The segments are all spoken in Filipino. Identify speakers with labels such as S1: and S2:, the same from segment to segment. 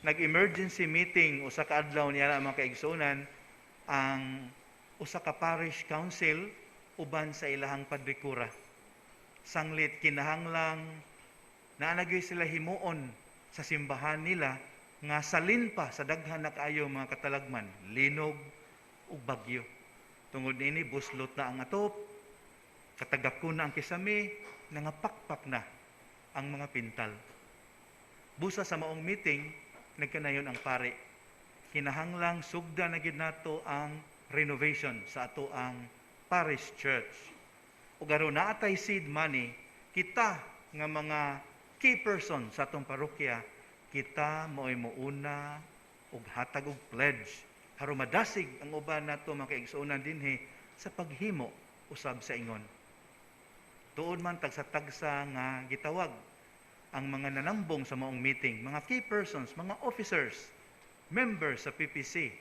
S1: nag-emergency meeting usa ka adlaw niya ang mga kaigsunan ang usa ka parish council uban sa ilahang padrikura. Sanglit kinahanglang naanagay sila himuon sa simbahan nila nga salin pa sa daghan na kaayo mga katalagman, linog ug bagyo. Tungod niini buslot na ang atop, katagak ko na ang kisame, nangapakpak na ang mga pintal. Busa sa maong meeting, nagkanayon ang pare. Kinahanglang sugda na gid nato ang renovation sa ato ang parish church. Ug aron naatay seed money, kita nga mga key person sa atong parokya, kita mo'y muuna ug hatag og pledge aron madasig ang uban nato mga kaigsuonan dinhi sa paghimo usab sa ingon. Tuod man tagsa-tagsa nga gitawag ang mga nanambong sa maong meeting, mga key persons, mga officers, members sa PPC,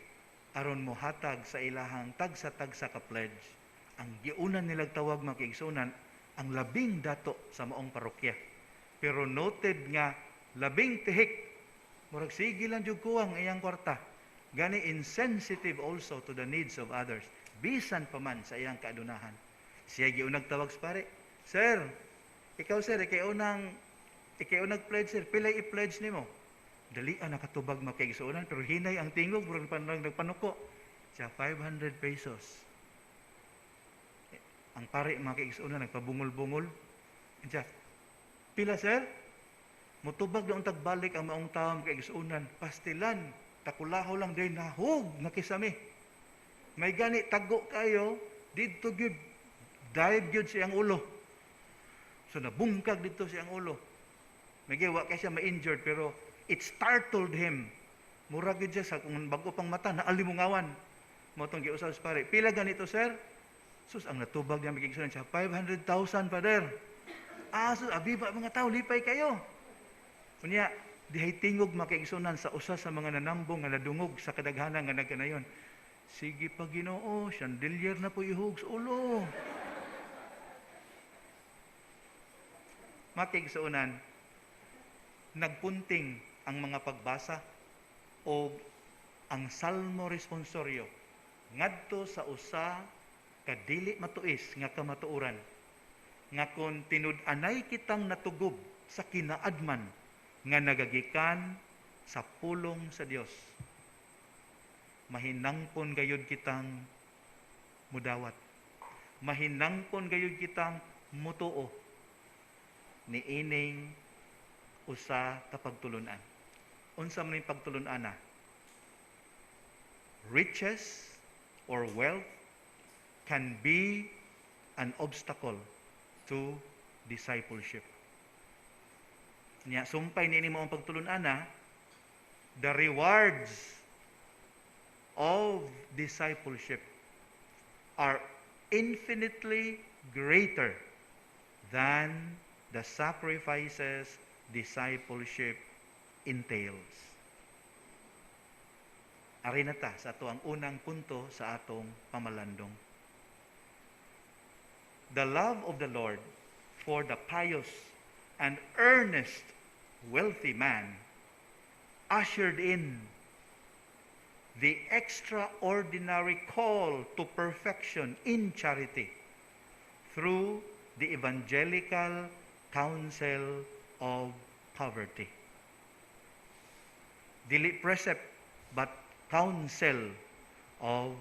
S1: aron mohatag sa ilahang tagsa-tagsa ka pledge. Ang giunan nilang tawag mga kaigsuonan, ang labing dato sa maong parokya. Pero noted nga, labing tihik, murag sige lang jud kuwang iyang kwarta. Gani insensitive also to the needs of others. Bisan pa man sa iyang kaadunahan. Siya giunag tawag sa pare, Sir, ikaw sir, ikaw nag-pledge sir, pilay i-pledge nimo. Dali nakatubag makaigsuonan, pero hinay ang tingog, murag nagpanuko. Siya 500 pesos. Ang pare makaigsuonan, nagpabungol-bungol. Siya, pila sir? Mutubag doon tagbalik ang maong tao makaigsuonan. Pastilan, takulaho lang din, nahug, nakisami. May gani, tago kayo, dito gyud, dive gyud siyang ulo. So nabungkag dito siyang ulo. May giwa kay siya ma-injured, pero it startled him. Murag gyud siya sa kung bago pang mata, naalimungawan. Mo tong giusab sa pare. Pila ganito sir? Sus, ang natubag niya magigsunan siya, 500,000 pader. Sus, abiba mga tao, lipay kayo. Kunya, dihay tingog makaigsunan sa usa sa mga nanambong nga nadungog sa kadaghanan nga nagkanayon. Sige pa Ginoo, chandelier na po ihug sa ulo. Makaigsunan, nagpunting ang mga pagbasa o ang salmo responsorio ngadto sa usa kadili matuis nga kamatuoran nga kung tinud-anay kitang natugob sa kinaadman nga nagagikan sa pulong sa Dios, mahinangpon gayud kitang mudawat, mahinangpon gayud kitang mutuo niining usa ka pagtulunan. Unsa man ning pagtulunana? Riches or wealth can be an obstacle to discipleship. Nya sumpay niini mo ang pagtulunana, the rewards of discipleship are infinitely greater than the sacrifices discipleship entails. Ari na ta sa ato ang unang punto sa atong pamalandong. The love of the Lord for the pious and earnest wealthy man ushered in the extraordinary call to perfection in charity through the evangelical counsel of poverty. Dili precept, but counsel of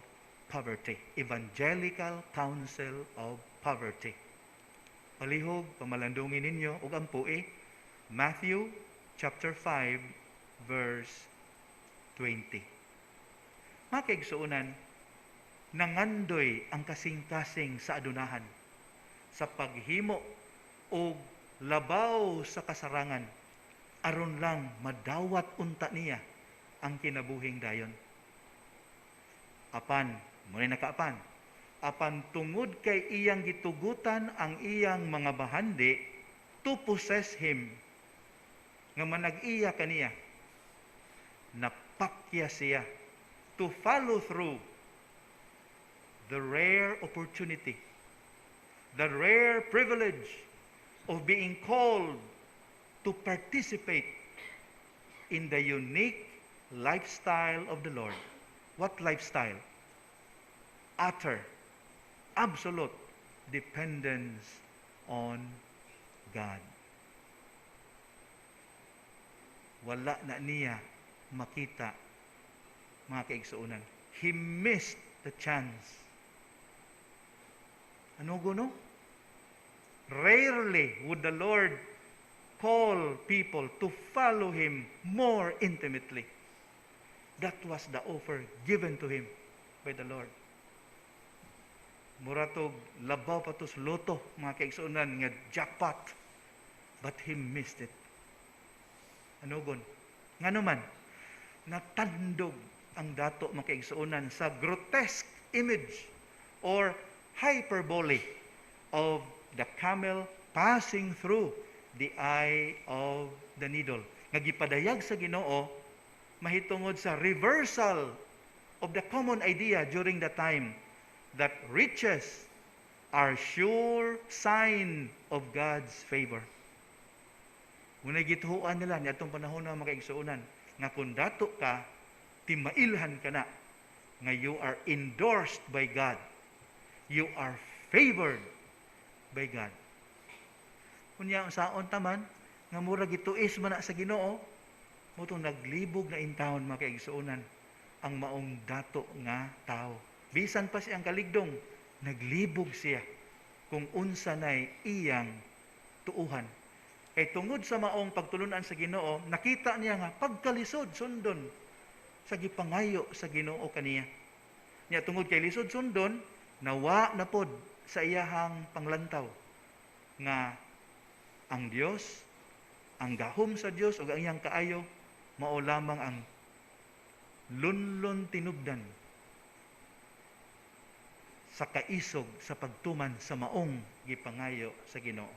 S1: poverty. Evangelical counsel of poverty. Palihog, pamalandungin ninyo, ug ampui, Matthew chapter 5, verse 20. Makaigsuunan, nangandoy ang kasing-kasing sa adunahan, sa paghimo o labaw sa kasarangan, aron lang madawat unta niya ang kinabuhing dayon. Apan, muna nakaapan, apan tungod kay iyang gitugutan ang iyang mga bahandi to possess him, nga manag-iya kaniya, napakya siya to follow through the rare opportunity, the rare privilege of being called to participate in the unique lifestyle of the Lord. What lifestyle? Utter, absolute dependence on God. Wala na niya makita, mga kaigsuunan. He missed the chance. Ano guno? Rarely would the Lord call people to follow Him more intimately. That was the offer given to Him by the Lord. Muratog labaw pa to sa loto, mga kaigsuunan, nga jackpot. But He missed it. Ano gun? Nga naman, natandog ang dato, mga kaigsuunan, sa grotesque image or hyperbole of the camel passing through the eye of the needle. Nga gipadayag sa Ginoo mahitungod sa reversal of the common idea during the time that riches are sure sign of God's favor. Muna gituhuan nila ni atong panahon ng mga kaigsuunan nga kung dato ka, timailhan ka na nga you are endorsed by God. You are favored by God. Kunya saon taman nga mura gituis man na sa Ginoo, mutong naglibog na intawon, mga kaigsuunan, ang maong dato nga tao. Bisan pa siyang kaligdong, naglibog siya kung unsa nay iyang tuuhan. Kay tungod sa maong pagtulunan sa Ginoo, nakita niya nga pagkalisod sundon sa gipangayo sa Ginoo kaniya. Nya tungod kay lisod sundon, nawa na pod sa iyahang panglantaw nga ang Dios, ang gahom sa Dios ug ang iyang kaayo mao lamang ang lunlon tinubdan sa kaisog sa pagtuman sa maong gipangayo sa Ginoo.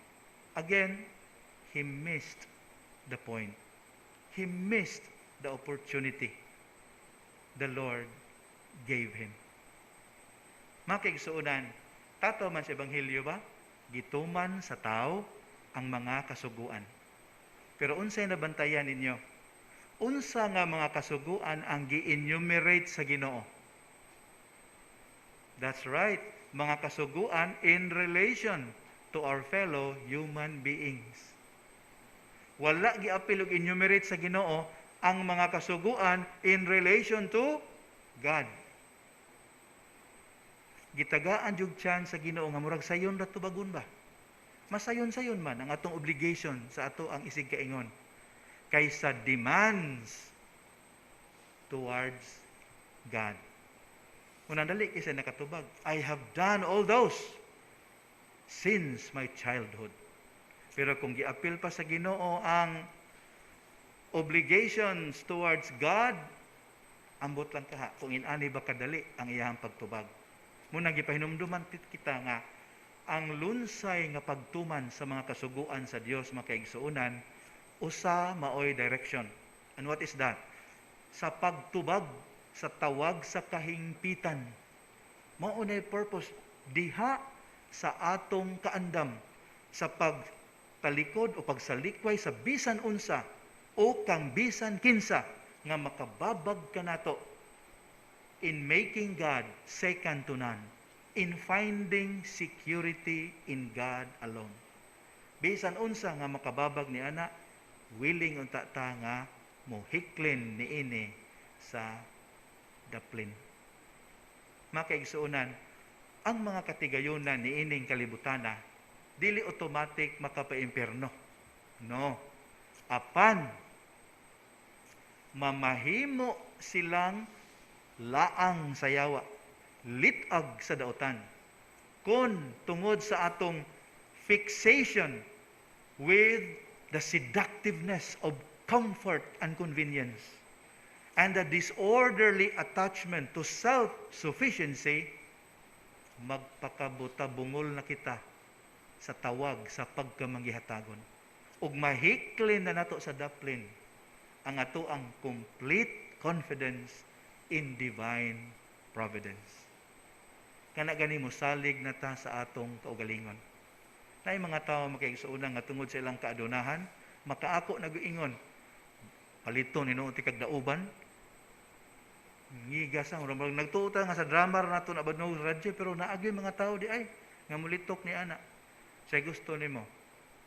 S1: Again, he missed the point. He missed the opportunity the Lord gave him. Mga kaigsuunan, tato man sa Ebanghelyo ba? Gituman sa tao ang mga kasuguan. Pero unsay nabantayan ninyo? Unsa nga mga kasuguan ang gi-enumerate sa Ginoo? That's right, mga kasuguan in relation to our fellow human beings. Wala giapil og enumerate sa Ginoo ang mga kasuguan in relation to God. Gitagaan jud tiyan sa Ginoo nga murag sayon ra tubagon ba? Masayon-sayon man ang atong obligation sa ato ang isig kaingon kaysa demands towards God. Unang dali kasi nakatubag, I have done all those since my childhood. Pero kung giapil pa sa Ginoo ang obligations towards God, ambot lang kaha kung inani ba kadali ang iyang pagtubag. Munang gipahinumduman kita nga ang lunsay nga pagtuman sa mga kasuguan sa Dios, mga kaigsuunan, usa maoy direction. And what is that? Sa pagtubag sa tawag sa kahingpitan. Mao nay purpose diha sa atong kaandam sa pagtalikod o pagsalikway sa bisan unsa o kang bisan kinsa nga makababag kanato in making God second to none, in finding security in God alone. Bisan unsa nga makababag ni ana, willing unta ta nga mohiklin niini sa daplin. Mga kaigsuunan, ang mga katigayunan niining kalibutana dili automatic makapaimpierno. No. Apan mamahimo silang laang sayawa, litag sa daotan, kun tungod sa atong fixation with the seductiveness of comfort and convenience and the disorderly attachment to self-sufficiency, magpakabuta-bungol na kita sa tawag sa pagkamanggihatagon. Ug mahiklin na nato sa daplin ang ato ang complete confidence in divine providence. Kana gani mo salig na ta sa atong kaugalingon. Nay mga tawo makaigsuunan nga tungod sa ilang kaadunahan, makaako naguingon, Paliton hinuon ti kag dauban. Ngigas ang urang nagtuota nga sa drama nato na badno radyo pero naagi mga tao di ay nga mulitok ni ana. Say gusto nimo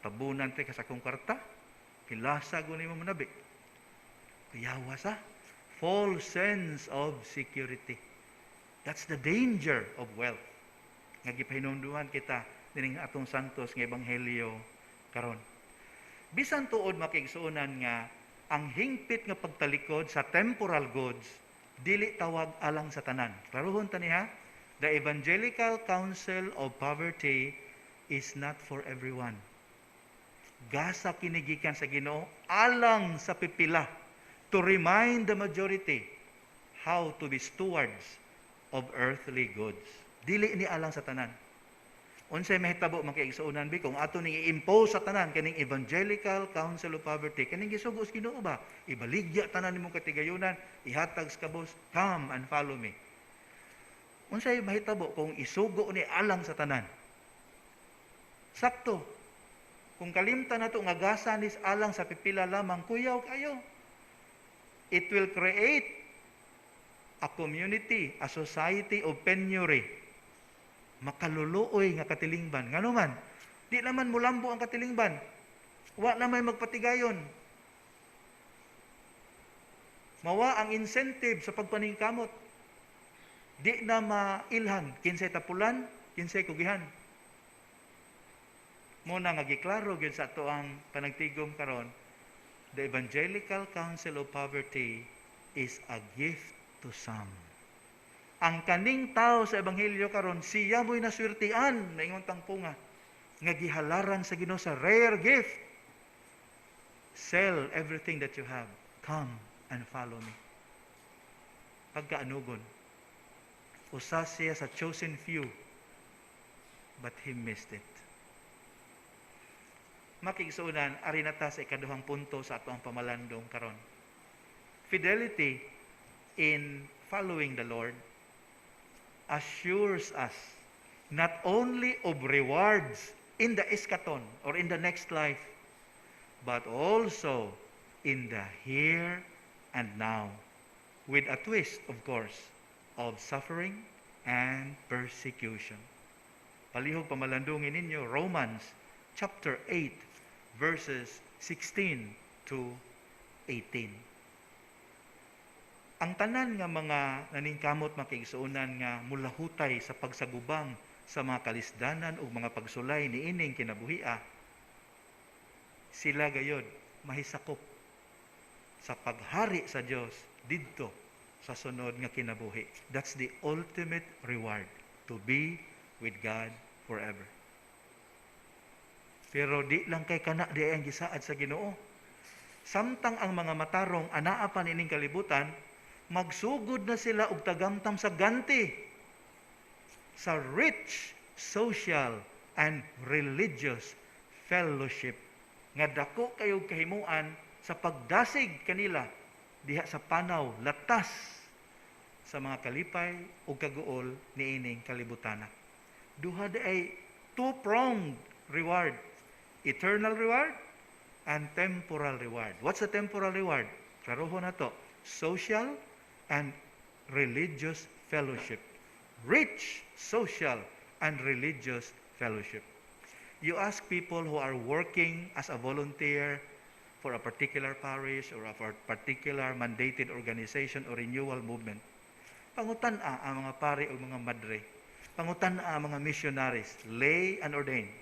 S1: tabunan ti ka sa akong kwarta. Kilasa ko nimo manabi. Kuyawa sa false sense of security. That's the danger of wealth. Nga gipahinumduman kita dining atong santos nga ebanghelyo karon. Bisan tuod makigsuonan nga ang hingpit nga pagtalikod sa temporal goods dili tawag alang sa tanan. Klarohon ta niha, the Evangelical Counsel of Poverty is not for everyone. Gasa kinigikan sa Ginoo alang sa pipila to remind the majority how to be stewards of earthly goods. Dili ni alang sa tanan. Unsay mahitabo makiigsuonan bi kung ato ning i-impose sa tanan kaning Evangelical Counsel of Poverty kaning gisugo sa Ginoo ba? Ibaligya tanan nimong katigayunan, ihatag sa kabos, come and follow me. Unsay mahitabo kung isugo ni alang sa tanan? Sakto. Kung kalimtan nato nga gasa nis alang sa pipila lamang, kuyaw kayo. It will create a community, a society of penury. Makaluluoy nga katilingban. Ngano man, di naman mulambo ang katilingban. Wa na may magpatigayon. Mawa ang incentive sa pagpaningkamot. Di na mailhan, kinsay tapulan, kinsay kugihan. Muna nga giklaro gyud sa ato ang panagtigom karon, the Evangelical Counsel of Poverty is a gift to some. Ang kaning tao sa ebanghelyo karon siya mo'y naswertian na ingon tangpunga nga gihalaran sa Ginoo sa rare gift. Sell everything that you have, come and follow me. Pagkaanugon, usa siya sa chosen few, but he missed it. Makigsuunan, ari na ta sa ikaduhang punto sa ato ang pamalandong karon. Fidelity in following the Lord assures us not only of rewards in the eschaton or in the next life, but also in the here and now, with a twist, of course, of suffering and persecution. Palihog pamalandungin ninyo, Romans chapter 8, verses 16 to 18. Ang tanan nga mga naningkamot makigsuonan nga mulahutay sa pagsagubang sa mga kalisdanan o mga pagsulay ni ining kinabuhia, sila gayod mahisakop sa paghari sa Dios didto sa sunod nga kinabuhi. That's the ultimate reward, to be with God forever. Pero di lang kay kana di ang gisaad sa Ginoo. Samtang ang mga matarong anaa pa nining kalibutan, magsugod na sila og tagamtam sa ganti sa rich social and religious fellowship nga dako kayo kahimuan sa pagdasig kanila diha sa panaw latas sa mga kalipay ug kaguol niining kalibutana. Duha ay two-pronged reward, eternal reward and temporal reward. What's the temporal reward? Klarohon na to, social and religious fellowship. Rich social and religious fellowship. You ask people who are working as a volunteer for a particular parish or for a particular mandated organization or renewal movement. Pangutan-a ang mga pari o mga madre. Pangutan-a ang mga missionaries, lay and ordained.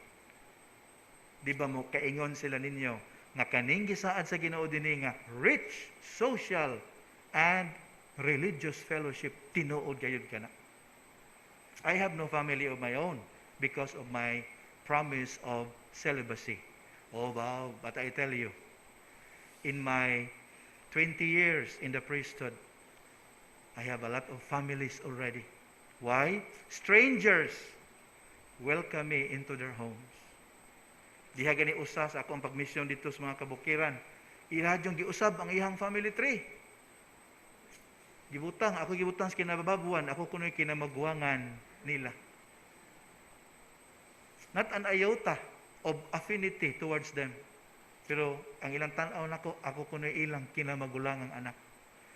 S1: Di ba mo kaingon sila ninyo nga kaning gisaad sa Ginoo dinhi nga rich social and religious fellowship tinuod gayud kana. I have no family of my own because of my promise of celibacy. Oh wow, but I tell you, in my 20 years in the priesthood, I have a lot of families already. Why? Strangers welcome me into their homes. Diha gani usa sa akong pagmisyon dito sa mga kabukiran. Iladyong giusab ang iyang family tree. Ako gibutang sa kinababuan, ako kuno'y kinamagwangan nila. Not an iota of affinity towards them. Pero ang ilang tanaw nako, ako kuno ilang kinamagulangang anak.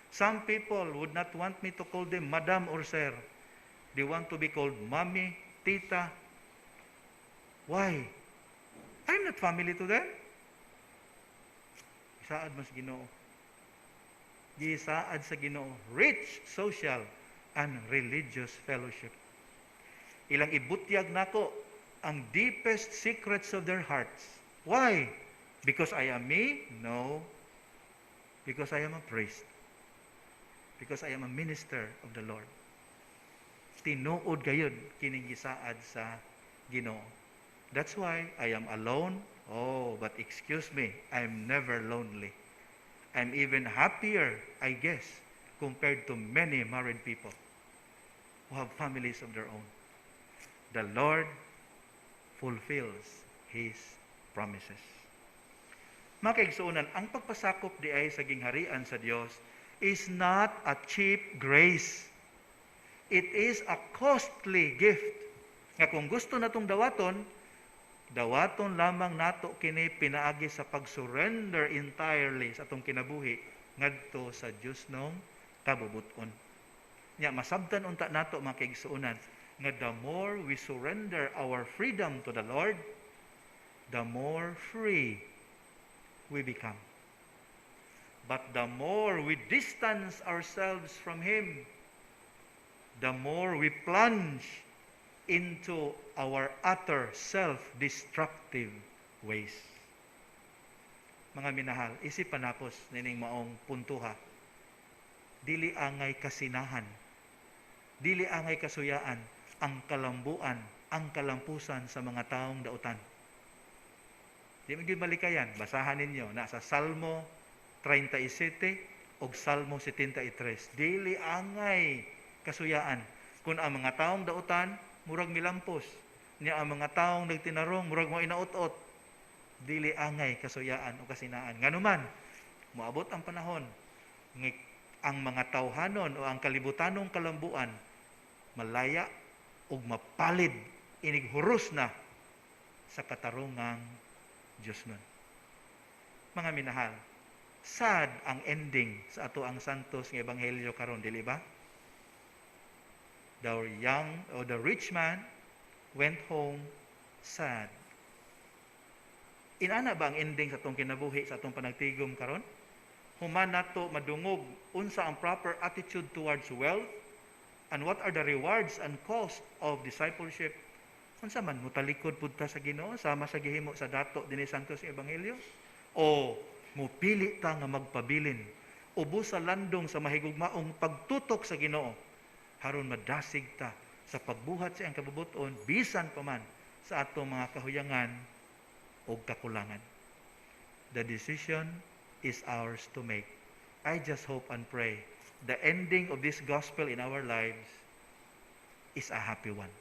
S1: Some people would not want me to call them madam or sir. They want to be called mommy, tita. Why? I'm not family to them. Isaad mo sa Ginoo. Gisaad sa Ginoo. Rich social and religious fellowship. Ilang ibutyag nako ang deepest secrets of their hearts. Why? Because I am me? No. Because I am a priest. Because I am a minister of the Lord. Tinuod gayud kining gisaad sa Ginoo. That's why I am alone. Oh, but excuse me, I'm never lonely. I'm even happier, I guess, compared to many married people who have families of their own. The Lord fulfills His promises. Mga kaigsuonan, ang pagpasakop di ay sa gingharian sa Dios is not a cheap grace. It is a costly gift. Nga kung gusto natong dawaton lamang nato kini pinaagi sa pag-surrender entirely sa atong kinabuhi ngadto sa Dios nung kabubuton. Nya masabtan unta nato mga kaigsuonan nga the more we surrender our freedom to the Lord, the more free we become. But the more we distance ourselves from Him, the more we plunge into our utter self-destructive ways. Mga minahal, isipan napos nining maong puntuha. Dili angay kasinahan, dili angay kasuyaan, ang kalambuan, ang kalampusan sa mga taong dautan. Di mo malikayan, basahan ninyo, nasa Salmo 37 o Salmo 73. Dili angay kasuyaan. Kung ang mga taong dautan, murag milampos. Niya ang mga taong nagtinarong, murag mo inautot. Dili angay kasuyaan o kasinaan. Nganuman, moabot ang panahon, ang mga tawhanon o ang kalibutanong kalambuan, malaya ug mapalid, inighuros na sa katarungang Diyos nun. Mga minahal, sad ang ending sa ato ang santos ng Ebanghelyo karon, dili ba? The rich man went home sad. Inana ba ang ending sa atong kinabuhi, sa atong panagtigom karon? Human nato madungog unsa ang proper attitude towards wealth, and what are the rewards and cost of discipleship? Unsa man mutalikod pud ta sa Ginoo sama sa gihimo sa dato dinhi santos nga ebanghelyo? O mupili ta nga magpabilin ubos sa landong sa mahigugmaong pagtutok sa Ginoo haron madasig ta sa pagbuhat sa iyang kabubuton bisan pa man sa atong mga kahuyangan o kakulangan. The decision is ours to make. I just hope and pray the ending of this gospel in our lives is a happy one.